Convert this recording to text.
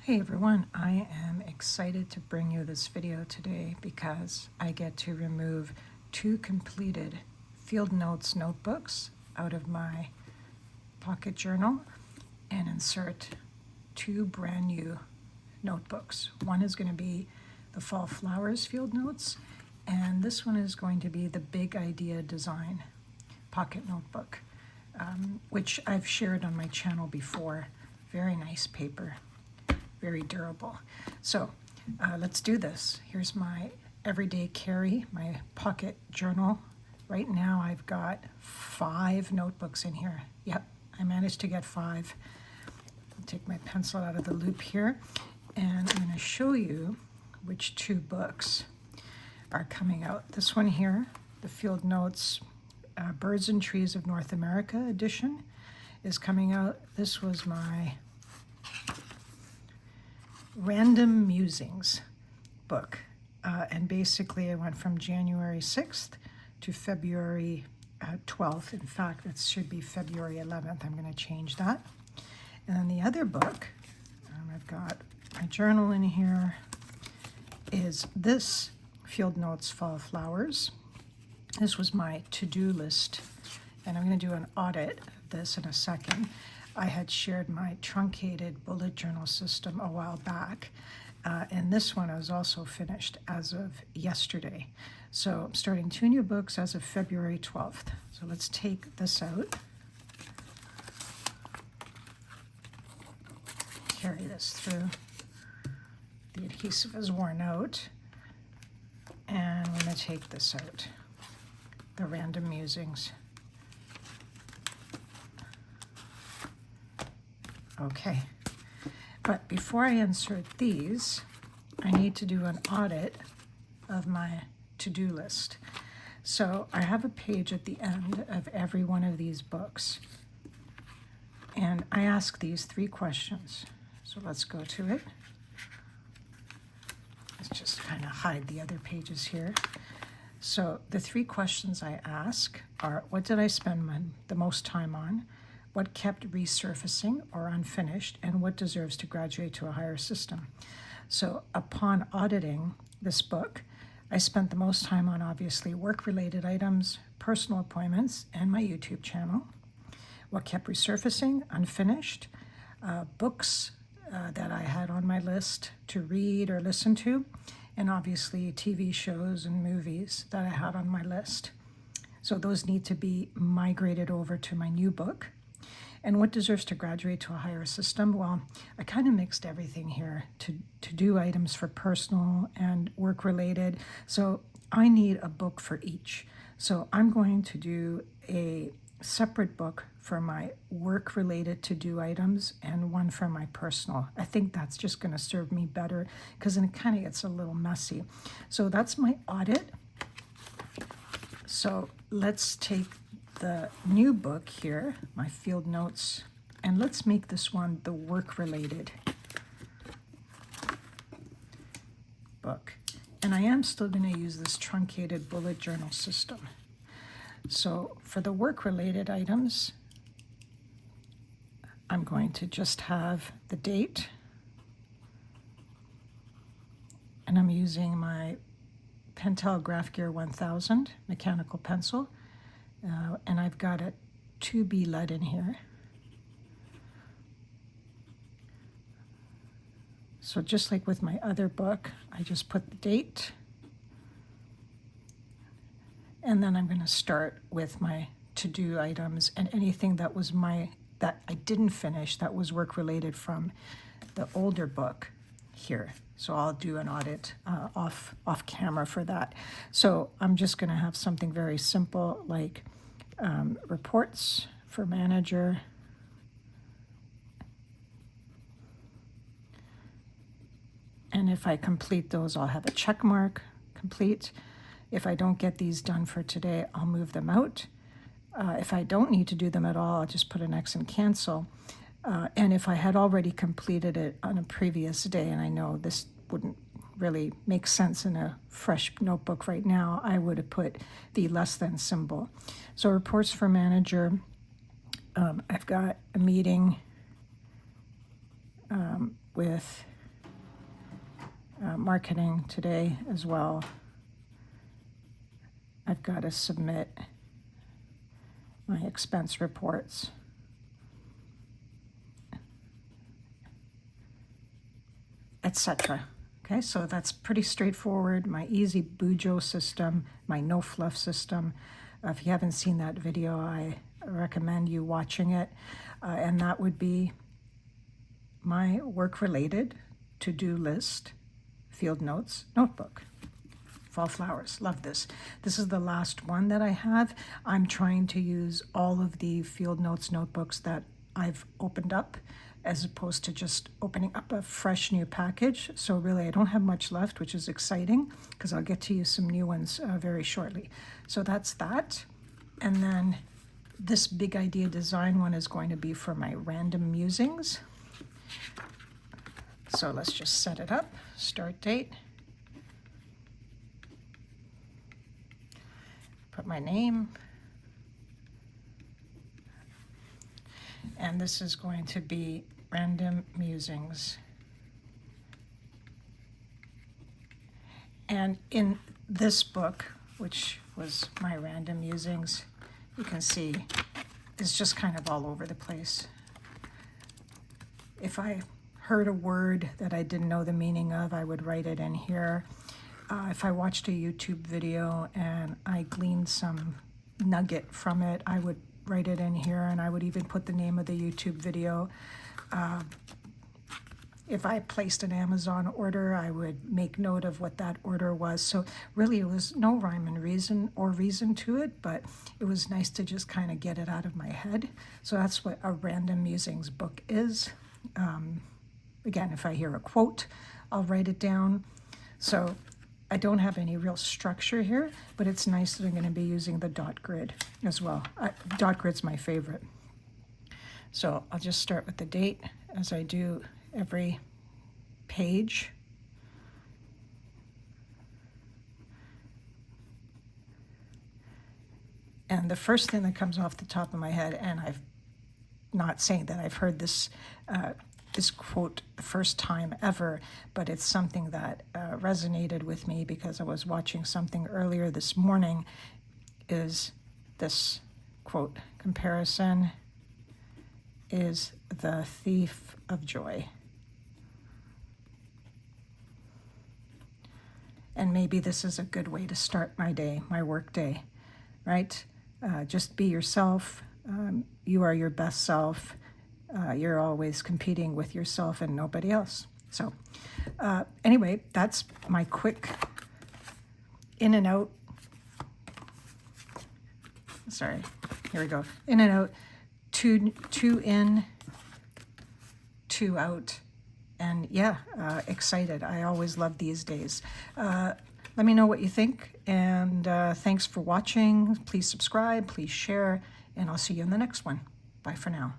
Hey everyone, I am excited to bring you this video today because I get to remove two completed field notes notebooks out of my pocket journal and insert two brand new notebooks. One is going to be the Fall Flowers field notes, and this one is going to be the Big Idea Design pocket notebook, which I've shared on my channel before. Very nice paper. Very durable. So let's do this. Here's my everyday carry, my pocket journal. Right now I've got 5 notebooks in here. Yep, I managed to get 5. I'll take my pencil out of the loop here, and I'm going to show you which 2 books are coming out. This one here, the Field Notes Birds and Trees of North America edition, is coming out. This was my Random Musings book, and basically I went from January 6th to February 12th. In fact, it should be February 11th. I'm going to change that. And then the other book, I've got my journal in here, is this Field Notes Fall Flowers. This was my to-do list, and I'm going to do an audit of this in a second. I had shared my truncated bullet journal system a while back, and this one was also finished as of yesterday. So I'm starting 2 new books as of February 12th. So let's take this out. Carry this through. The adhesive is worn out. And I'm going to take this out. The Random Musings. Okay, but before I insert these, I need to do an audit of my to-do list. So I have a page at the end of every one of these books, and I ask these 3 questions. So let's go to it. Let's just kind of hide the other pages here. So the 3 questions I ask are, what did I spend the most time on? What kept resurfacing or unfinished, and what deserves to graduate to a higher system? So upon auditing this book, I spent the most time on obviously work-related items, personal appointments, and my YouTube channel. What kept resurfacing, unfinished, books that I had on my list to read or listen to, and obviously TV shows and movies that I had on my list. So those need to be migrated over to my new book. And what deserves to graduate to a higher system? Well, I kind of mixed everything here to do items for personal and work-related. So I need a book for each. So I'm going to do a separate book for my work-related to-do items and one for my personal. I think that's just going to serve me better because then it kind of gets a little messy. So that's my audit. So let's take the new book here, my field notes, and let's make this one the work-related book. And I am still going to use this truncated bullet journal system. So for the work-related items, I'm going to just have the date, and I'm using my Pentel Graph Gear 1000 mechanical pencil. And I've got a 2B lead in here. So just like with my other book, I just put the date. And then I'm going to start with my to-do items and anything that was that I didn't finish that was work-related from the older book here. So I'll do an audit off camera for that. So I'm just going to have something very simple like reports for manager, and if I complete those, I'll have a check mark, complete. If I don't get these done for today, I'll move them out. If I don't need to do them at all, I'll just put an X and cancel. And if I had already completed it on a previous day, and I know this wouldn't really make sense in a fresh notebook right now, I would have put the less than symbol. So reports for manager, I've got a meeting with marketing today as well. I've got to submit my expense reports. Etc. Okay, so that's pretty straightforward. My easy Bujo system, my no fluff system. If you haven't seen that video, I recommend you watching it. And that would be my work-related to-do list, field notes, notebook. Fall flowers, love this. This is the last one that I have. I'm trying to use all of the field notes notebooks that I've opened up, as opposed to just opening up a fresh new package. So really I don't have much left, which is exciting because I'll get to use some new ones very shortly. So that's that. And then this big idea design one is going to be for my random musings. So let's just set it up. Start date. Put my name. And this is going to be Random Musings. And in this book, which was my Random Musings, you can see it's just kind of all over the place. If I heard a word that I didn't know the meaning of, I would write it in here. If I watched a YouTube video and I gleaned some nugget from it, I would write it in here, and I would even put the name of the YouTube video. If I placed an Amazon order, I would make note of what that order was. So really it was no rhyme and reason to it, but it was nice to just kind of get it out of my head. So that's what a Random Musings book is. Again, if I hear a quote, I'll write it down. So I don't have any real structure here, but it's nice that I'm going to be using the dot grid as well. Dot grid's my favorite. So I'll just start with the date, as I do every page. And the first thing that comes off the top of my head, and I'm not saying that I've heard this this quote the first time ever, but it's something that resonated with me because I was watching something earlier this morning, is this quote: "Comparison is the thief of joy." And maybe this is a good way to start my day, my work day, right? Just be yourself. You are your best self. You're always competing with yourself and nobody else. So anyway, that's my quick in and out. Sorry, here we go. In and out, two in, two out. And yeah, excited. I always love these days. Let me know what you think. And thanks for watching. Please subscribe, please share, and I'll see you in the next one. Bye for now.